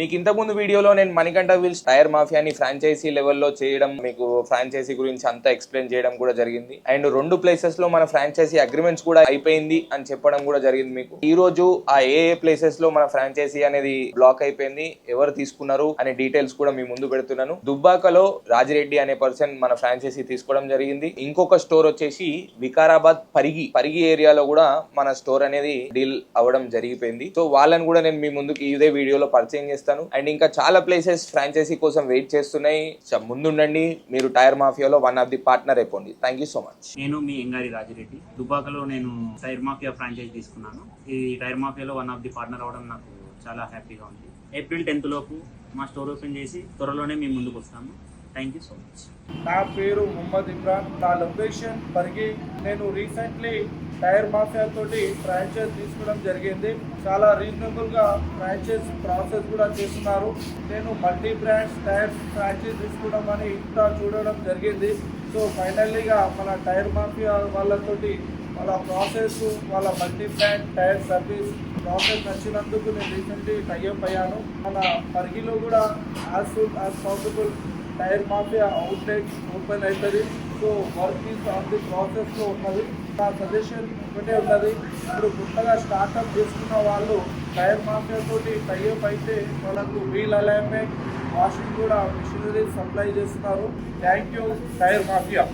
మీకు ఇంతకుముందు వీడియోలో నేను మణికంఠ వీల్స్ టైర్ మాఫియాని ఫ్రాంచైజీ లెవెల్లో చేయడం, మీకు ఫ్రాంచైజీ గురించి అంతా ఎక్స్ప్లెయిన్ చేయడం కూడా జరిగింది. అండ్ 2 ప్లేసెస్ లో మన ఫ్రాంచైజీ అగ్రిమెంట్స్ కూడా అయిపోయింది అని చెప్పడం కూడా జరిగింది. మీకు ఈ రోజు ఆ ఏ ప్లేసెస్ లో మన ఫ్రాంచైజీ అనేది బ్లాక్ అయిపోయింది, ఎవరు తీసుకున్నారు అనే డీటెయిల్స్ కూడా మీ ముందు పెడుతున్నాను. దుబ్బాకలో రాజిరెడ్డి అనే పర్సన్ మన ఫ్రాంచైజీ తీసుకోవడం జరిగింది. ఇంకొక స్టోర్ వచ్చేసి వికారాబాద్ పరిగి ఏరియాలో కూడా మన స్టోర్ అనేది డీల్ అవ్వడం జరిగిపోయింది. సో వాళ్ళని కూడా నేను మీ ముందుకు ఇదే వీడియోలో పరిచయం చేస్తాను. అండ్ ఇంకా చాలా ప్లేసెస్ ఫ్రాంచైజీ కోసం వెయిట్ చేస్తున్నాయి. ముందుండండి, మీరు టైర్ మాఫియాలో వన్ ఆఫ్ ది పార్ట్నర్ అయిపోండి. Thank you so much. నేను మీ ఎంగారి రాజిరెడ్డి. దుబ్బాకలో నేను టైర్ మాఫియా ఫ్రాంచైజ్ తీసుకున్నాను. ఈ టైర్ మాఫియాలో వన్ ఆఫ్ ది పార్ట్నర్ అవడం నాకు చాలా హ్యాపీగా ఉంది. ఏప్రిల్ 10th లోపు మా స్టోర్ ఓపెన్ చేసి త్వరలోనే మీ ముందుకు వస్తాము. Thank you so much. నా పేరు ముహమ్మద్ ఇమ్రాన్. నా లొకేషన్ పరిగి. నేను రీసెంట్లీ టైర్ మాఫియా తోటి ఫ్రాంచైజ్ తీసుకోవడం జరిగింది. చాలా రీజనబుల్గా ఫ్రాంచైజ్ ప్రాసెస్ కూడా చేస్తున్నారు. నేను మల్టీ బ్రాండ్స్ టైర్ ఫ్రాంచైజ్ తీసుకోవడం అని ఇంకా చూడడం జరిగింది. సో ఫైనల్లీగా మన టైర్ మాఫియా వాళ్ళతోటి వాళ్ళ ప్రాసెస్, వాళ్ళ multi brand tyre service process నచ్చినందుకు నేను రీసెంట్లీ టైఅప్ అయ్యాను. మన పరిగిలో కూడా as soon as possible tyre mafia outlet open అవుతుంది. So work is on the ప్రాసెస్లో ఉన్నది. నా సజెషన్ ఒకటే ఉన్నది, ఇప్పుడు కొత్తగా స్టార్ట్అప్ చేసుకున్న వాళ్ళు టైర్ మాఫియా తోటి టైఅప్ అయితే వాళ్ళకు వీల్ అలైన్మెంట్, వాషింగ్ కూడా మిషనరీ సప్లై చేస్తున్నారు. Thank you tyre mafia.